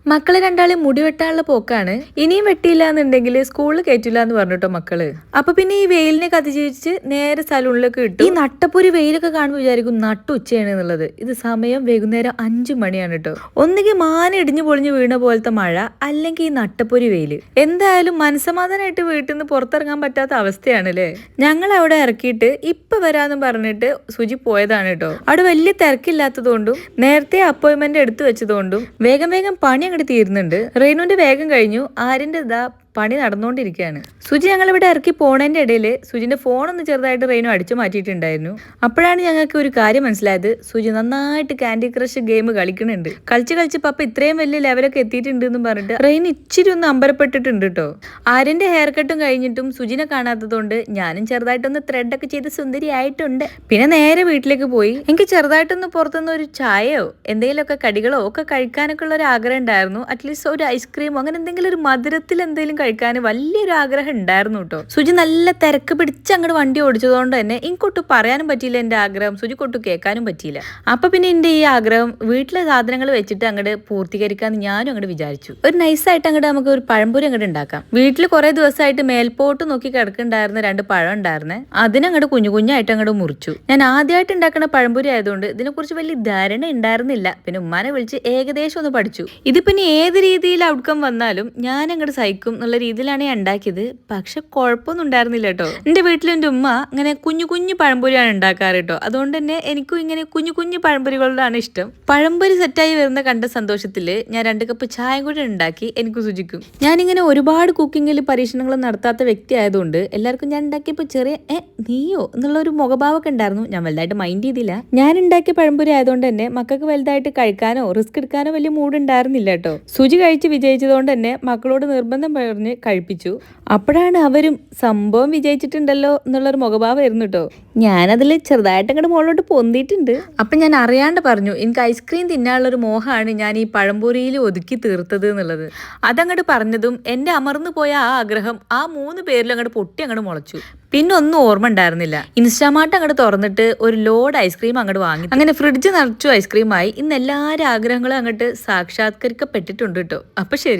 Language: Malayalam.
മക്കള് രണ്ടാളെ മുടി വെട്ടാനുള്ള പോക്കാണ്. ഇനിയും വെട്ടിയില്ല എന്നുണ്ടെങ്കിൽ സ്കൂളിൽ കയറ്റില്ല എന്ന് പറഞ്ഞിട്ടോ മക്കള്. അപ്പൊ പിന്നെ ഈ വെയിലിനെ അതിജീവിച്ച് നേരെ സലൂണിലേക്ക് കിട്ടും. ഈ നട്ടപ്പൊരി വെയിലൊക്കെ കാണുമ്പോൾ വിചാരിക്കും നട്ടുച്ചയാണ് എന്നുള്ളത്. ഇത് സമയം വൈകുന്നേരം 5 മണിയാണ് കേട്ടോ. ഒന്നുകിൽ മാന ഇടിഞ്ഞു പൊളിഞ്ഞു വീണ പോലത്തെ മഴ, അല്ലെങ്കിൽ ഈ നട്ടപ്പൊരി വെയില്. എന്തായാലും മനസ്സമാധാനമായിട്ട് വീട്ടിൽ നിന്ന് പുറത്തിറങ്ങാൻ പറ്റാത്ത അവസ്ഥയാണല്ലേ. ഞങ്ങൾ അവിടെ ഇറക്കിയിട്ട് ഇപ്പൊ വരാന്ന് പറഞ്ഞിട്ട് സുജി പോയതാണ് കേട്ടോ. അവിടെ വലിയ തിരക്കില്ലാത്തതുകൊണ്ടും നേരത്തെ അപ്പോയിന്റ്മെന്റ് എടുത്തു വെച്ചതുകൊണ്ടും വേഗം വേഗം പണി അങ്ങോട്ട് തീരുന്നുണ്ട്. റെയിനുവിന്റെ വേഗം കഴിഞ്ഞു. ആരിന്റെ പണി നടന്നുകൊണ്ടിരിക്കുകയാണ്. സുജി ഞങ്ങളിവിടെ ഇറക്കി പോണതിന്റെ ഇടയിൽ സുജിന്റെ ഫോൺ ഒന്ന് ചെറുതായിട്ട് റെയിനു അടിച്ചു മാറ്റിയിട്ടുണ്ടായിരുന്നു. അപ്പോഴാണ് ഞങ്ങൾക്ക് ഒരു കാര്യം മനസ്സിലായത്. സുജി നന്നായിട്ട് കാൻഡി ക്രഷ് ഗെയിം കളിക്കുന്നുണ്ട്. കളിച്ച് പപ്പ ഇത്രയും വലിയ ലെവലൊക്കെ എത്തിയിട്ടുണ്ട് എന്ന് പറഞ്ഞിട്ട് റെയിൻ ഇച്ചിരി ഒന്ന് അമ്പരപ്പെട്ടിട്ടുണ്ട് കേട്ടോ. ആര്യന്റെ ഹെയർ കട്ടും കഴിഞ്ഞിട്ടും സുജിനെ കാണാത്തതുകൊണ്ട് ഞാനും ചെറുതായിട്ടൊന്ന് ത്രെഡൊക്കെ ചെയ്ത് സുന്ദരി ആയിട്ടുണ്ട്. പിന്നെ നേരെ വീട്ടിലേക്ക് പോയി. എനിക്ക് ചെറുതായിട്ടൊന്ന് പുറത്തുനിന്ന് ഒരു ചായയോ എന്തെങ്കിലുമൊക്കെ കടികളോ ഒക്കെ കഴിക്കാനൊക്കെ ഉള്ള ഒരു ആഗ്രഹം ഉണ്ടായിരുന്നു. അറ്റ്ലീസ്റ്റ് ഒരു ഐസ്ക്രീമോ അങ്ങനെ എന്തെങ്കിലും ഒരു മധുരത്തിൽ എന്തെങ്കിലും കഴിക്കാൻ വലിയൊരു ആഗ്രഹം ഉണ്ടായിരുന്നു കേട്ടോ. സുജി നല്ല തിരക്ക് പിടിച്ച് അങ്ങോട്ട് വണ്ടി ഓടിച്ചതുകൊണ്ട് തന്നെ എനിക്കൊട്ട് പറയാനും പറ്റിയില്ല എന്റെ ആഗ്രഹം, സുജിക്കൊട്ട് കേൾക്കാനും പറ്റിയില്ല. അപ്പൊ പിന്നെ എന്റെ ഈ ആഗ്രഹം വീട്ടിലെ സാധനങ്ങൾ വെച്ചിട്ട് അങ്ങോട്ട് പൂർത്തീകരിക്കാന്ന് ഞാനും അങ്ങോട്ട് വിചാരിച്ചു. ഒരു നൈസായിട്ട് അങ്ങോട്ട് നമുക്ക് ഒരു പഴംപൊരി അങ്ങോട്ട് ഉണ്ടാക്കാം. വീട്ടിൽ കുറെ ദിവസമായിട്ട് മേൽപോട്ട് നോക്കി കിടക്കുന്നുണ്ടായിരുന്ന 2 പഴം ഉണ്ടായിരുന്നേ. അതിനങ്ങോട്ട് കുഞ്ഞു കുഞ്ഞായിട്ട് അങ്ങോട്ട് മുറിച്ചു. ഞാൻ ആദ്യമായിട്ട് ഉണ്ടാക്കുന്ന പഴംപൊരി ആയതുകൊണ്ട് ഇതിനെക്കുറിച്ച് വലിയ ധാരണ ഉണ്ടായിരുന്നില്ല. പിന്നെ ഉമ്മാനെ വിളിച്ച് ഏകദേശം ഒന്ന് പഠിച്ചു. ഇതിപ്പിനി ഏത് രീതിയിൽ ഔട്ട്കം വന്നാലും ഞാൻ അങ്ങോട്ട് സഹിക്കും എന്നുള്ള രീതിയിലാണ് ഞാൻ ഉണ്ടാക്കിയത്. പക്ഷെ കുഴപ്പമൊന്നും ഉണ്ടായിരുന്നില്ല കേട്ടോ. എന്റെ വീട്ടിൽ എന്റെ ഉമ്മ ഇങ്ങനെ കുഞ്ഞു കുഞ്ഞു പഴംപൊരിയാണ് ഉണ്ടാക്കാറ് കേട്ടോ. അതുകൊണ്ട് തന്നെ എനിക്കും ഇങ്ങനെ കുഞ്ഞു കുഞ്ഞു പഴംപൊരികളോടാണ് ഇഷ്ടം. പഴംപൊരി സെറ്റായി വരുന്ന കണ്ട സന്തോഷത്തില് ഞാൻ 2 കപ്പ് ചായ കൂടി ഉണ്ടാക്കി എനിക്ക് സുജിക്കും. ഞാനിങ്ങനെ ഒരുപാട് കുക്കിങ്ങിൽ പരീക്ഷണങ്ങൾ നടത്താത്ത വ്യക്തി ആയതുകൊണ്ട് എല്ലാവർക്കും ഞാൻ ഉണ്ടാക്കിയപ്പോൾ ചെറിയ നീയോ എന്നുള്ള ഒരു മുഖഭാവമൊക്കെ ഉണ്ടായിരുന്നു. ഞാൻ വലുതായിട്ട് മൈൻഡ് ചെയ്തില്ല. ഞാൻ ഉണ്ടാക്കിയ പഴംപൊരി ആയതുകൊണ്ട് തന്നെ മക്കൾക്ക് വലുതായിട്ട് കഴിക്കാനോ റിസ്ക് എടുക്കാനോ വലിയ മൂഡ് ഉണ്ടായിരുന്നില്ല കേട്ടോ. സുജി കഴിച്ച് വിജയിച്ചതുകൊണ്ട് തന്നെ മക്കളോട് നിർബന്ധം പറഞ്ഞ് കഴിപ്പിച്ചു. അപ്പോഴാണ് അവരും സംഭവം വിജയിച്ചിട്ടുണ്ടല്ലോ എന്നുള്ളൊരു മുഖഭാവമായിരുന്നു കേട്ടോ. ഞാനതിൽ ചെറുതായിട്ട് അങ്ങോട്ട് മുകളിലോട്ട് പൊന്തിയിട്ടുണ്ട്. അപ്പം ഞാൻ അറിയാണ്ട് പറഞ്ഞു എനിക്ക് ഐസ്ക്രീം തിന്നാനുള്ളൊരു മോഹമാണ് ഞാൻ ഈ പഴംപൊരിയിൽ ഒതുക്കി തീർത്തത് എന്നുള്ളത്. അതങ്ങോട്ട് പറഞ്ഞതും എൻ്റെ അമർന്നു പോയ ആ ആഗ്രഹം ആ 3 പേരിലും അങ്ങോട്ട് പൊട്ടി അങ്ങോട്ട് മുളച്ചു. പിന്നെ ഒന്നും ഓർമ്മ ഉണ്ടായിരുന്നില്ല. ഇൻസ്റ്റാമാർട്ട് അങ്ങോട്ട് തുറന്നിട്ട് ഒരു ലോഡ് ഐസ്ക്രീം അങ്ങോട്ട് വാങ്ങി. അങ്ങനെ ഫ്രിഡ്ജ് നിറച്ചു ഐസ്ക്രീമായി. ഇന്ന് എല്ലാവരും ആഗ്രഹങ്ങളും അങ്ങോട്ട് സാക്ഷാത്കരിക്കപ്പെട്ടിട്ടുണ്ട് കേട്ടോ. അപ്പൊ ശരി.